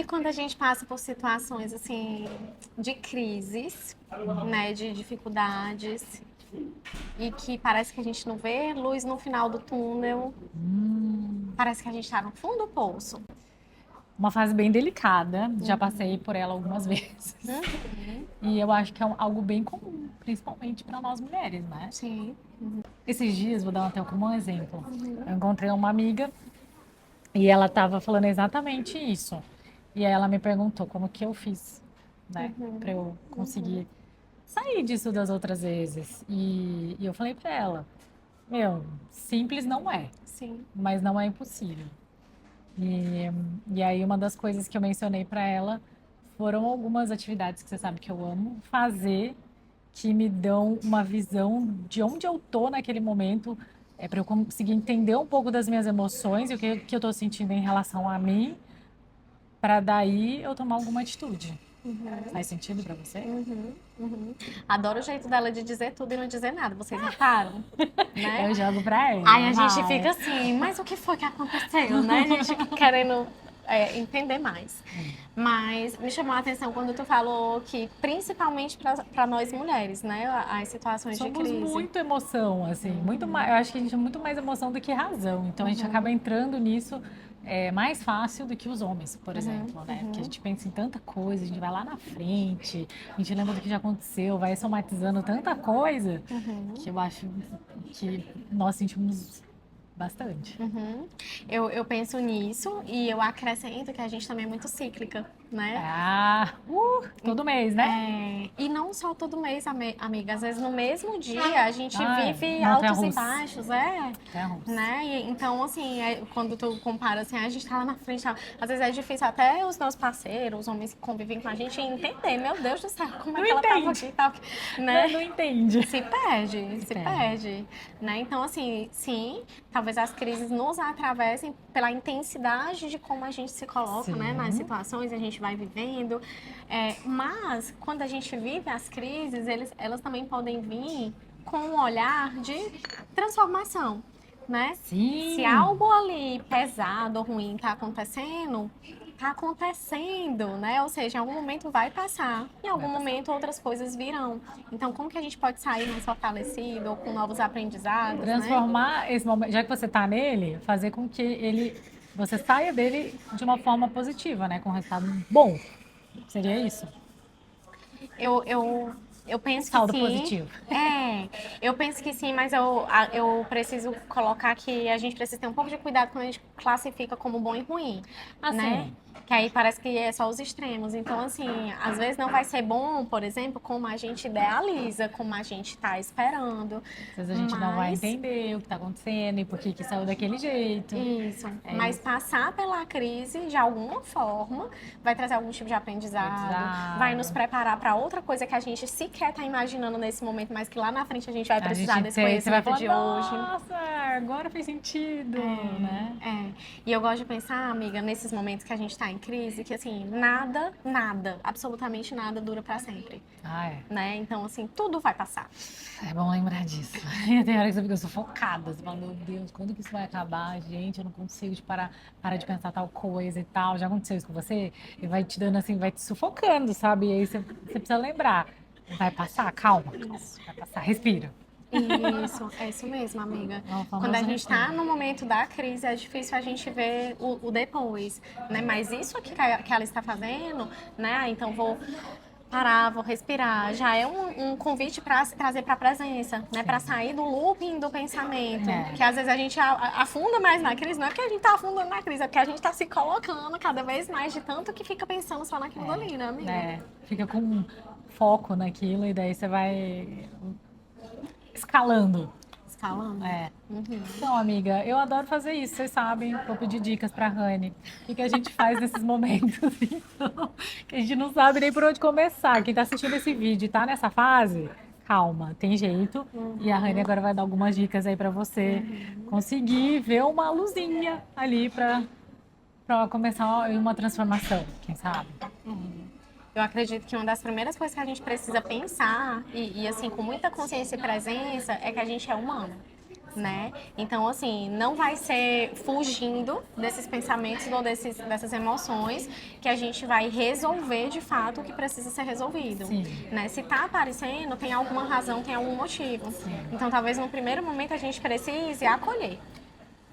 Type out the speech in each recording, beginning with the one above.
E quando a gente passa por situações assim de crises, né, de dificuldades e que parece que a gente não vê luz no final do túnel, parece que a gente está no fundo do poço. Uma fase bem delicada, já passei por ela algumas vezes. Uhum, E eu acho que é algo bem comum, principalmente para nós mulheres, né? sim. Esses dias, vou dar até como um exemplo. Uhum, Eu encontrei uma amiga e ela estava falando exatamente isso. E aí ela me perguntou como que eu fiz, né, para uhum, eu uhum, conseguir sair disso das outras vezes. E eu falei para ela, meu, simples não é, sim. mas não é impossível. E, e aí uma das coisas que eu mencionei para ela foram algumas atividades que você sabe que eu amo fazer, que me dão uma visão de onde eu tô naquele momento, para eu conseguir entender um pouco das minhas emoções e o que eu tô sentindo em relação a mim, para daí eu tomar alguma atitude. Uhum, Faz sentido para você? uhum, uhum. Adoro o jeito dela de dizer tudo e não dizer nada, vocês notaram? Né? Eu jogo para Aí ela, a gente vai. fica assim, mas o que foi que aconteceu, né? A gente fica querendo entender mais. Mas me chamou a atenção quando tu falou que, principalmente para nós mulheres, né? As situações de Somos crise. muito emoção, assim, muito mais, eu acho que a gente é muito mais emoção do que razão. Então a gente acaba Uhum, entrando nisso mais fácil do que os homens, por uhum, exemplo, né? Porque a uhum, gente pensa em tanta coisa, a gente vai lá na frente, a gente lembra do que já aconteceu, vai somatizando tanta coisa uhum. que eu acho que nós sentimos bastante. Uhum. Eu penso nisso e eu acrescento que a gente também é muito cíclica, né? Ah, todo mês, né? E não só todo mês, amiga. Às vezes no mesmo dia a gente Ah, vive montanha altos e russa, baixos, montanha russa. né? Então, assim, quando tu compara, assim, a gente tá lá na frente, às vezes é difícil até os meus parceiros, os homens que convivem com a gente, entender, meu Deus do céu, como é Não que ela tava aqui entende, e tal, não, né? não entende. Se perde, Se se perde. perde, né? Então, assim, sim, talvez as crises nos atravessem pela intensidade de como a gente se coloca, né, nas Sim, situações, a gente vai vivendo. Mas, quando a gente vive as crises, elas também podem vir com um olhar de transformação, né? Se sim. algo ali pesado ou ruim tá acontecendo, né? Ou seja, em algum momento vai passar, em algum Vai passar. momento outras coisas virão. Então, como que a gente pode sair mais fortalecido ou com novos aprendizados, né? Transformar esse momento, já que você está nele, fazer com que você saia dele de uma forma positiva, né? Com um resultado bom. Seria isso? Eu, eu, eu Um penso que saldo sim. positivo. Eu penso que sim, mas eu preciso colocar que a gente precisa ter um pouco de cuidado quando a gente classifica como bom e ruim, né? Assim, Que aí parece que é só os extremos. Então, assim, às vezes não vai ser bom, por exemplo, como a gente idealiza, como a gente tá esperando, às vezes a gente não vai mas entender o que está acontecendo e por que que saiu daquele jeito. isso, É mas isso. passar pela crise de alguma forma vai trazer algum tipo de aprendizado, vai nos Aprendizado. preparar para outra coisa que a gente sequer está imaginando nesse momento, mas que lá na frente a gente vai A precisar gente, desse você vai conhecimento falar, de hoje. nossa, agora fez sentido, né? E eu gosto de pensar, amiga, nesses momentos que a gente está em crise, que assim, nada, nada, absolutamente nada dura para sempre, Ah, é. né? Então, assim, tudo vai passar. É bom lembrar disso. E tem hora que você fica sufocada. Você fala, meu Deus, quando que isso vai acabar? Gente, eu não consigo parar de pensar tal coisa e tal. Já aconteceu isso com você? E vai te dando assim, vai te sufocando, sabe? E aí você precisa lembrar. Vai passar, calma. Isso. Vai passar, respira. Isso, é isso mesmo, amiga. É o Quando a famoso gente está respira. no momento da crise, é difícil a gente ver o depois, né? Mas isso aqui que ela está fazendo, né? Então vou parar, vou respirar. Já é um convite para se trazer para a presença, né? Para Sim. sair do looping do pensamento. É. Que às vezes a gente afunda mais na crise, não é porque a gente está afundando na crise, é porque a gente está se colocando cada vez mais de tanto que fica pensando só naquilo ali, né, amiga? Né? Fica com foco naquilo e daí você vai escalando. Escalando. É. Uhum. Então, amiga, eu adoro fazer isso, vocês sabem. Vou pedir dicas pra Rani. O que a gente faz nesses momentos, então, que a gente não sabe nem por onde começar. Quem tá assistindo esse vídeo e tá nessa fase, calma, tem jeito. E a Rani agora vai dar algumas dicas aí pra você conseguir ver uma luzinha ali pra começar uma transformação, quem sabe? Eu acredito que uma das primeiras coisas que a gente precisa pensar, assim, com muita consciência e presença, é que a gente é humano. né? Então, assim, não vai ser fugindo desses pensamentos ou dessas emoções que a gente vai resolver de fato o que precisa ser resolvido, Sim. né? Se tá aparecendo, tem alguma razão, tem algum motivo. Então, talvez no primeiro momento a gente precise acolher.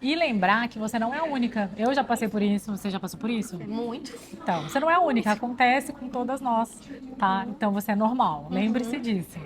E lembrar que você não é a única. Eu já passei por isso, você já passou por isso? Muito. Então, você não é a única, acontece com todas nós, tá? Então você é normal, lembre-se disso.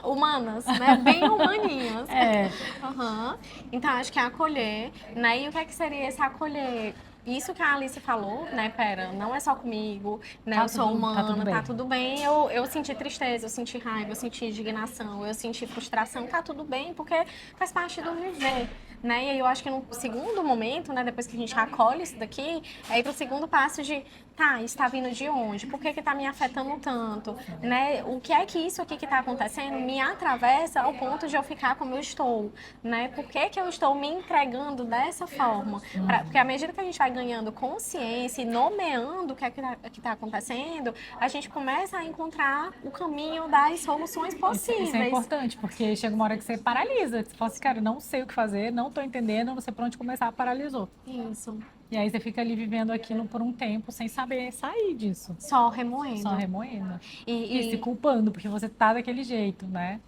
Humanas, né? Bem humaninhas. É. Uhum. Então, acho que é acolher, né? E o que é que seria esse acolher? Isso que a Alice falou, né? Pera, não é só comigo, né? Tá Eu sou tudo- tá tudo humana, bem. tá tudo bem. Eu senti tristeza, eu senti raiva, eu senti indignação, eu senti frustração, tá tudo bem, porque faz parte do viver, né? E aí eu acho que no segundo momento, né? Depois que a gente acolhe isso daqui, é ir pro segundo passo de, tá, isso tá vindo de onde? Por que que tá me afetando tanto? Né? O que é que isso aqui que tá acontecendo me atravessa ao ponto de eu ficar como eu estou, né? Por que que eu estou me entregando dessa forma? Porque à medida que a gente vai ganhando consciência e nomeando o que é que tá acontecendo, a gente começa a encontrar o caminho das soluções possíveis. Isso é importante, porque chega uma hora que você paralisa. Você fala assim, cara, não sei o que fazer, não tô entendendo, você por onde começar, paralisou. Isso. E aí você fica ali vivendo aquilo por um tempo sem saber sair disso. Só remoendo. Só remoendo. E, E se culpando, porque você tá daquele jeito, né?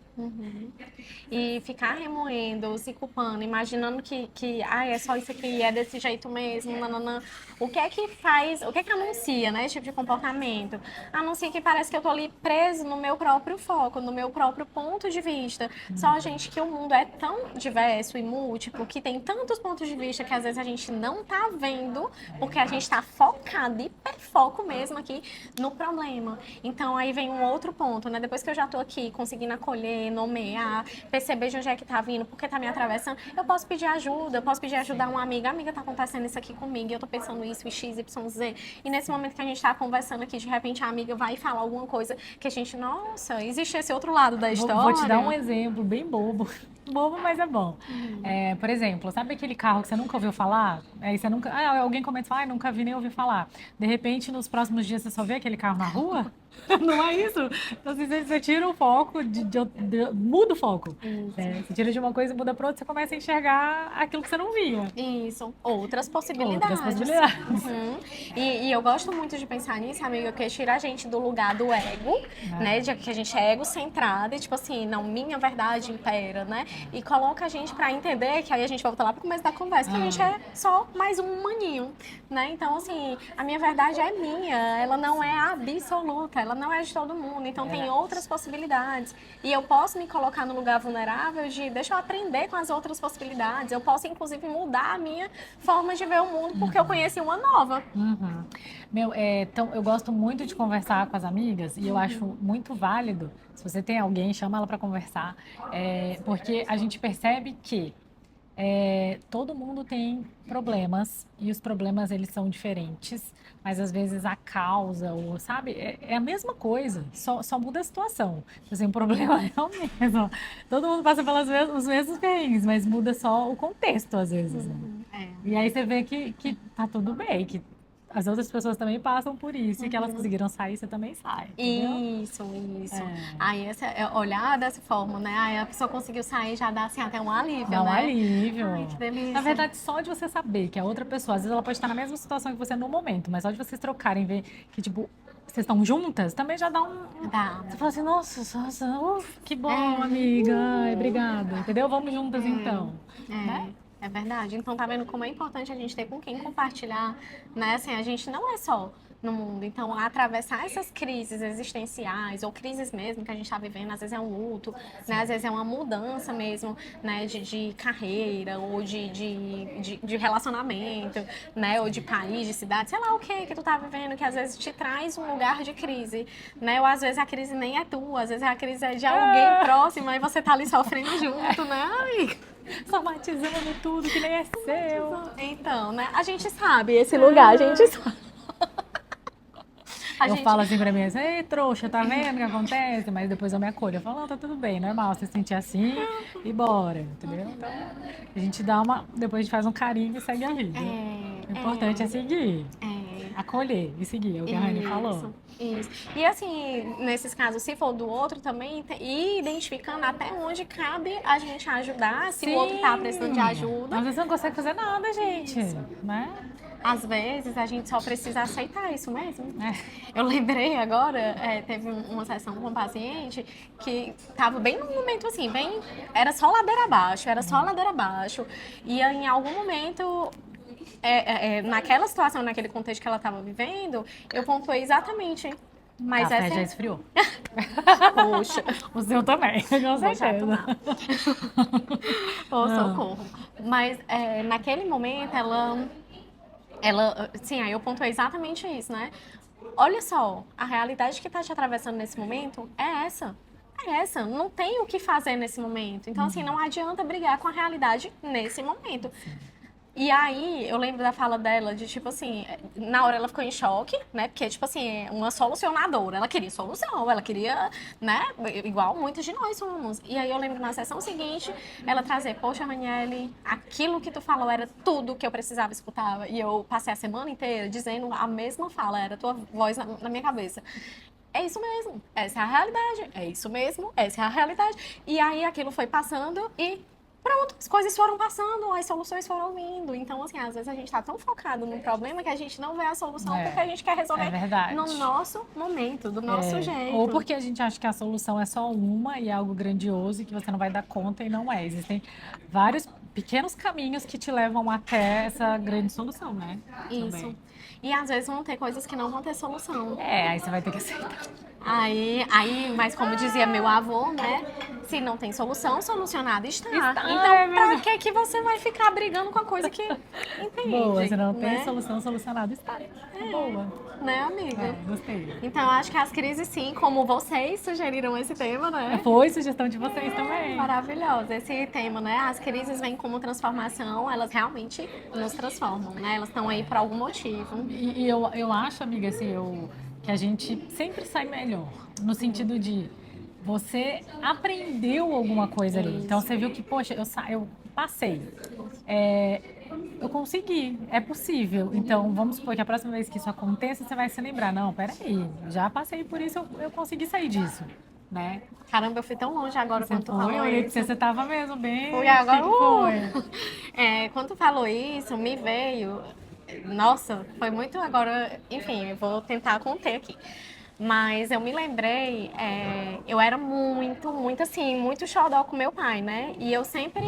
E ficar remoendo, se culpando, imaginando que é só isso aqui, é desse jeito mesmo, nananã. O que é que faz, o que é que anuncia, né, esse tipo de comportamento? Anuncia que parece que eu tô ali preso no meu próprio foco, no meu próprio ponto de vista. Só, gente, que o mundo é tão diverso e múltiplo, que tem tantos pontos de vista que às vezes a gente não tá vendo, porque a gente tá focado, hiperfoco mesmo aqui no problema. Então, aí vem um outro ponto, né? Depois que eu já tô aqui conseguindo acolher, nomear, perceber de onde é que tá vindo, por que tá me atravessando, eu posso pedir ajuda, eu posso pedir ajuda a uma amiga. Amiga, tá acontecendo isso aqui comigo, e eu tô pensando isso, e X, Y, Z. E nesse momento que a gente tá conversando aqui, de repente a amiga vai falar alguma coisa que a gente, nossa, existe esse outro lado da história. Vou te dar um exemplo bem bobo. Bobo, mas é bom. É, por exemplo, sabe aquele carro que você nunca ouviu falar? Aí você nunca. Alguém comenta e fala, nunca vi nem ouvi falar. De repente, nos próximos dias, você só vê aquele carro na rua? Não é isso? Então, assim, você tira o foco, muda o foco. Você tira de uma coisa e muda para outra, você começa a enxergar aquilo que você não via. Isso, outras possibilidades. Outras possibilidades. E eu gosto muito de pensar nisso, amiga, que tira a gente do lugar do ego, né? De que a gente é egocentrada e, tipo assim, não, minha verdade impera, né? E coloca a gente pra entender, que aí a gente volta lá pro começo da conversa, que a gente é só mais um humaninho, né? Então, assim, a minha verdade é minha, ela não é absoluta, ela não é de todo mundo, então tem outras possibilidades. E eu posso me colocar no lugar vulnerável de, deixa eu aprender com as outras possibilidades, eu posso, inclusive, mudar a minha forma de ver o mundo, porque eu conheci uma nova. Então, eu gosto muito de conversar com as amigas e eu acho muito válido, se você tem alguém, chama ela para conversar, porque a gente percebe que todo mundo tem problemas e os problemas eles são diferentes, mas às vezes a causa, ou sabe, é a mesma coisa, só muda a situação. Assim, o problema é o mesmo. Todo mundo passa pelos mesmos perrengues, mas muda só o contexto às vezes. Né? E aí você vê que tá tudo bem, que as outras pessoas também passam por isso e que elas conseguiram sair, você também sai. Entendeu? Isso. Aí olhar dessa forma, né? Aí a pessoa conseguiu sair, já dá assim até um alívio, Dá um né? alívio. Ai, que delícia. Na verdade, só de você saber que a outra pessoa, às vezes ela pode estar na mesma situação que você no momento, mas só de vocês trocarem, ver que, tipo, vocês estão juntas, também já dá um... Dá. Você fala assim, nossa, que bom, amiga. Ai, obrigada. Entendeu? Vamos juntas, então. Né? É verdade. Então, tá vendo como é importante a gente ter com quem compartilhar, né? Assim, a gente não é só no mundo. Então, atravessar essas crises existenciais ou crises mesmo que a gente está vivendo, às vezes é um luto, né? Às vezes é uma mudança mesmo, né? De carreira ou de relacionamento, né? Ou de país, de cidade, sei lá o que tu tá vivendo que às vezes te traz um lugar de crise, né? Ou às vezes a crise nem é tua, às vezes a crise é de alguém próximo e você tá ali sofrendo junto, né? Ai, somatizando tudo que nem é seu. então, né? A gente sabe esse lugar, a gente sabe. Eu falo assim pra mim, ei, trouxa, tá vendo o que acontece? Mas depois eu me acolho. Eu falo, não, tá tudo bem, normal, você se sentir assim e bora, entendeu? Então, a gente depois a gente faz um carinho e segue a vida. O importante é seguir. acolher e seguir, é o que a Rani falou. Isso. E assim, nesses casos, se for do outro também, ir identificando até onde cabe a gente ajudar, se o outro tá precisando de ajuda. Às vezes você não consegue fazer nada, gente, né? Às vezes a gente só precisa aceitar isso mesmo. Eu lembrei agora, teve uma sessão com um paciente que estava bem num momento assim, era só ladeira abaixo, era só ladeira abaixo. E em algum momento, naquela situação, naquele contexto que ela estava vivendo, eu pontuei exatamente. Mas café já esfriou. Poxa. O seu também, com certeza. Socorro. Mas naquele momento sim, aí eu pontuei exatamente isso, né? Olha só, a realidade que tá te atravessando nesse momento é essa. É essa, não tem o que fazer nesse momento. Então, assim, não adianta brigar com a realidade nesse momento. E aí, eu lembro da fala dela de, tipo assim, na hora ela ficou em choque, né? Porque, tipo assim, uma solucionadora. Ela queria solução, ela queria, né? Igual muitos de nós somos. E aí, eu lembro na sessão seguinte, ela trazer, poxa, Raniele, aquilo que tu falou era tudo que eu precisava escutar. E eu passei a semana inteira dizendo a mesma fala, era a tua voz na minha cabeça. É isso mesmo, essa é a realidade. É isso mesmo, essa é a realidade. E aí, aquilo foi passando e... pronto, as coisas foram passando, as soluções foram vindo. Então, assim, às vezes a gente tá tão focado no problema que a gente não vê a solução porque a gente quer resolver no nosso momento, do nosso jeito. Ou porque a gente acha que a solução é só uma e é algo grandioso e que você não vai dar conta e não é. Existem vários pequenos caminhos que te levam até essa grande solução, né? Isso. Também. E às vezes vão ter coisas que não vão ter solução. Aí você vai ter que aceitar. Mas como dizia meu avô, né? Se não tem solução, solucionado está. Então, pra que você vai ficar brigando com a coisa que entende? Boa, se não tem né? solução, solucionado está. Boa. Né, amiga? Gostei. Então, eu acho que as crises, sim, como vocês sugeriram esse tema, né? Foi sugestão de vocês também. Maravilhoso. Esse tema, né? As crises vêm como transformação, elas realmente nos transformam, né? Elas estão aí por algum motivo. E eu acho, amiga, assim, que a gente sempre sai melhor, no sentido de você aprendeu alguma coisa ali. Então você viu que, poxa, eu passei. Eu consegui, é possível. Então, vamos supor que a próxima vez que isso aconteça, você vai se lembrar, não, peraí, já passei por isso, eu consegui sair disso, né? Caramba, eu fui tão longe agora quando tu falou isso. Você tava mesmo bem... Fui agora, quando tu falou isso, me veio... Nossa, foi muito agora... Enfim, eu vou tentar conter aqui. Mas eu me lembrei, eu era muito assim, muito xodó com meu pai, né? E eu sempre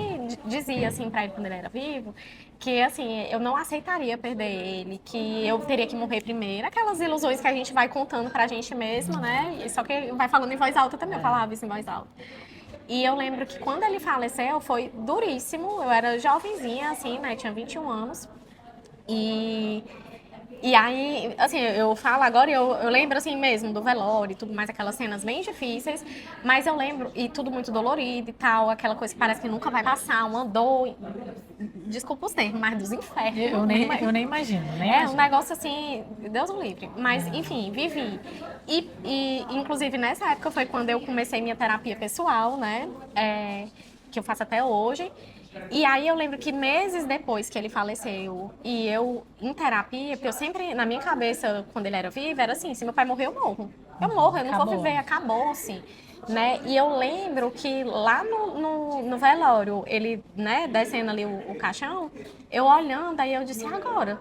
dizia assim pra ele quando ele era vivo, que assim, eu não aceitaria perder ele, que eu teria que morrer primeiro. Aquelas ilusões que a gente vai contando pra gente mesmo, né? Só que vai falando em voz alta também, eu falava isso em voz alta. E eu lembro que quando ele faleceu, foi duríssimo. Eu era jovenzinha, assim, né? Tinha 21 anos. E aí, assim, eu falo agora e eu lembro assim mesmo do velório e tudo mais, aquelas cenas bem difíceis, mas eu lembro, e tudo muito dolorido e tal, aquela coisa que parece que nunca vai passar, uma dor, desculpa os termos, mas dos infernos. Eu nem imagino, um negócio assim, Deus o livre. Mas, enfim, vivi. E inclusive, nessa época foi quando eu comecei minha terapia pessoal, né, que eu faço até hoje. E aí eu lembro que meses depois que ele faleceu e eu em terapia, porque eu sempre, na minha cabeça, quando ele era vivo, era assim, se meu pai morrer, eu morro. Eu morro, eu não vou viver, acabou-se. Né? E eu lembro que lá no velório, ele, né, descendo ali o caixão, eu olhando, aí eu disse, e agora?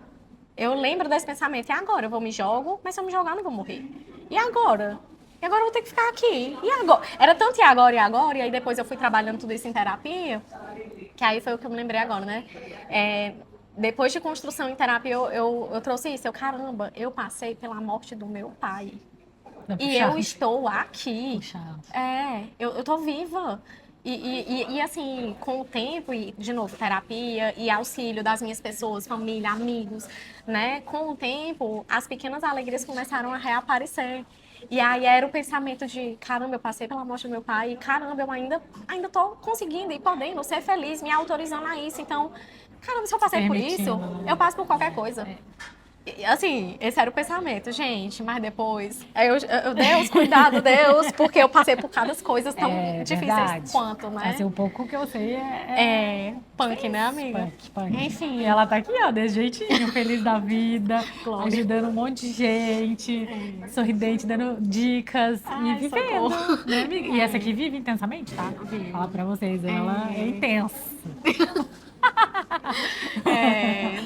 Eu lembro desse pensamento, e agora? Eu vou me jogo, mas se eu me jogar, não vou morrer. E agora? E agora eu vou ter que ficar aqui. E agora? Era tanto e agora, e aí depois eu fui trabalhando tudo isso em terapia, que aí foi o que eu me lembrei agora, né? Depois de construção em terapia, eu trouxe isso. Caramba, eu passei pela morte do meu pai. E eu estou aqui. Eu tô viva. E assim, com o tempo, e de novo, terapia e auxílio das minhas pessoas, família, amigos, né? Com o tempo, as pequenas alegrias começaram a reaparecer. E aí era o pensamento de, caramba, eu passei pela morte do meu pai, e caramba, eu ainda tô conseguindo e podendo ser feliz, me autorizando a isso. Então, caramba, se eu passei por isso, eu passo por qualquer coisa. Assim, esse era o pensamento, gente, mas depois, Deus, cuidado, Deus, porque eu passei por cada coisa tão É difíceis verdade. quanto, né? Assim, um pouco que eu sei É punk, né, amiga? punk. Enfim. E ela tá aqui, ó, desse jeitinho, feliz da vida, Glória. ajudando um monte de gente, sorridente, dando dicas e Ai, vivendo, socorro. né, amiga? E essa aqui vive intensamente, tá? Vive. Fala pra vocês, ela é intensa.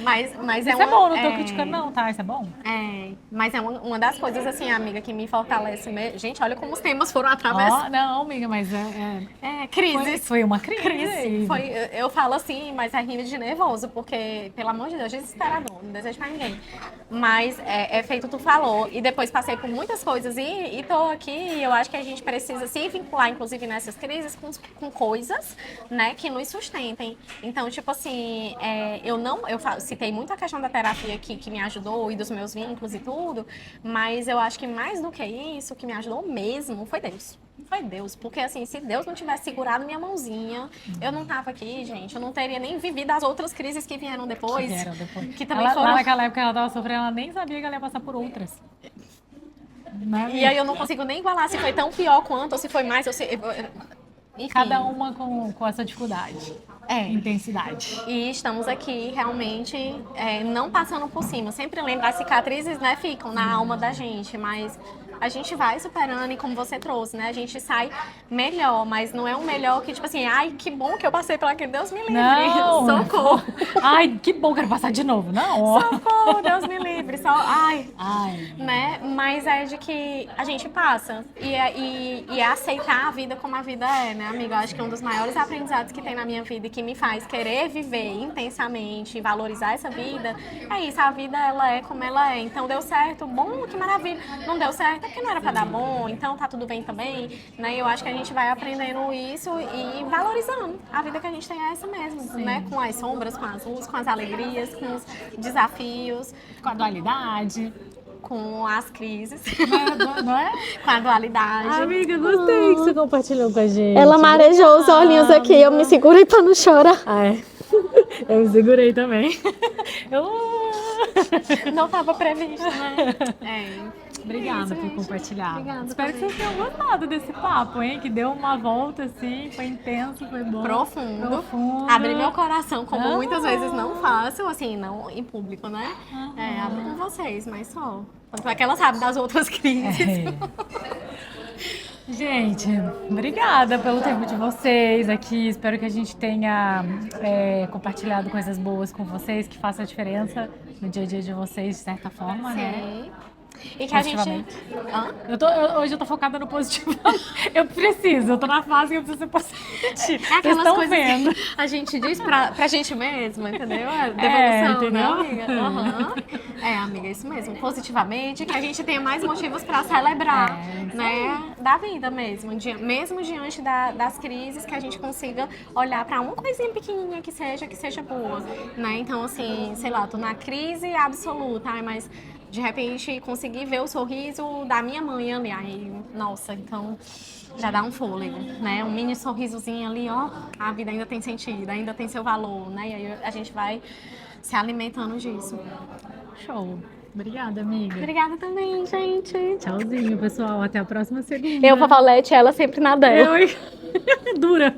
Mas Isso é bom, não tô criticando não, tá? Isso é bom? Mas é uma das coisas, assim, amiga, que me fortalece mesmo. Gente, olha como os temas foram atravessados. Ó, não, amiga, mas Crises. foi uma crise. Eu falo assim, mas é rima de nervoso, porque, pelo amor de Deus, desesperador, não desejo pra ninguém. Mas é feito tu falou. E depois passei por muitas coisas e tô aqui. E eu acho que a gente precisa se vincular, inclusive, nessas crises com coisas, né, que nos sustentem. Então, tipo assim, citei muito a questão da terapia que me ajudou e dos meus vínculos e tudo, mas eu acho que mais do que isso, o que me ajudou mesmo foi Deus. Foi Deus, porque assim, se Deus não tivesse segurado minha mãozinha, eu não tava aqui, gente, eu não teria nem vivido as outras crises que vieram depois. Que também ela, foram. Lá naquela época que ela tava sofrendo, ela nem sabia que ela ia passar por outras. E aí eu não consigo nem igualar se foi tão pior quanto, ou se foi mais, ou se... Enfim. Cada uma com a sua dificuldade. Intensidade. E estamos aqui realmente não passando por cima. Sempre lembro, as cicatrizes, né, ficam na alma da gente, mas a gente vai superando e como você trouxe, né, a gente sai melhor, mas não é um melhor que tipo assim, ai, que bom que eu passei por aquilo, Deus me livre, não. Socorro. Ai, que bom, quero passar de novo, não. Socorro, Deus me livre, ai. Né, mas é de que a gente passa e é aceitar a vida como a vida é, né, amiga? Eu acho que é um dos maiores aprendizados que tem na minha vida e que me faz querer viver intensamente e valorizar essa vida, é isso, a vida ela é como ela é. Então deu certo, bom, que maravilha. Não deu certo, é porque não era pra dar bom, então tá tudo bem também, né? Eu acho que a gente vai aprendendo isso e valorizando. A vida que a gente tem é essa mesmo, né? Com as sombras, com as luzes, com as alegrias, com os desafios, com a dualidade, com as crises, não é? Com a dualidade. Amiga, gostei que você compartilhou com a gente. Ela marejou os olhinhos aqui, eu me segurei pra não chorar. Eu me segurei também. Não estava previsto, né? Obrigada por compartilhar. Obrigada. Espero que vocês tenham gostado desse papo, hein? Que deu uma volta assim, foi intenso, foi bom. Profundo. Abri meu coração, como muitas vezes não faço, assim, não em público, né? Abro com vocês, mas só. Tanto é que ela sabe das outras crises. Gente, obrigada pelo tempo de vocês aqui. Espero que a gente tenha compartilhado coisas boas com vocês, que faça a diferença no dia a dia de vocês, de certa forma, né? E que a gente... Hoje eu tô focada no positivo. Eu tô na fase que eu preciso ser positiva. É aquelas estão coisas vendo. que a gente diz pra gente mesma, entendeu? Devolução, entendeu? Né, amiga? Amiga, isso mesmo. Positivamente, que a gente tenha mais motivos pra celebrar, né? Da vida mesmo. Mesmo diante das crises, que a gente consiga olhar pra uma coisinha pequenininha que seja boa, né? Então, assim, sei lá, tô na crise absoluta, mas... De repente, conseguir ver o sorriso da minha mãe ali. Aí, nossa, então já dá um fôlego, né? Um mini sorrisozinho ali, ó. A vida ainda tem sentido, ainda tem seu valor, né? E aí a gente vai se alimentando disso. Show. Obrigada, amiga. Obrigada também, gente. Tchauzinho, pessoal. Até a próxima segunda. Eu, Paulette, ela sempre na dela. Dura.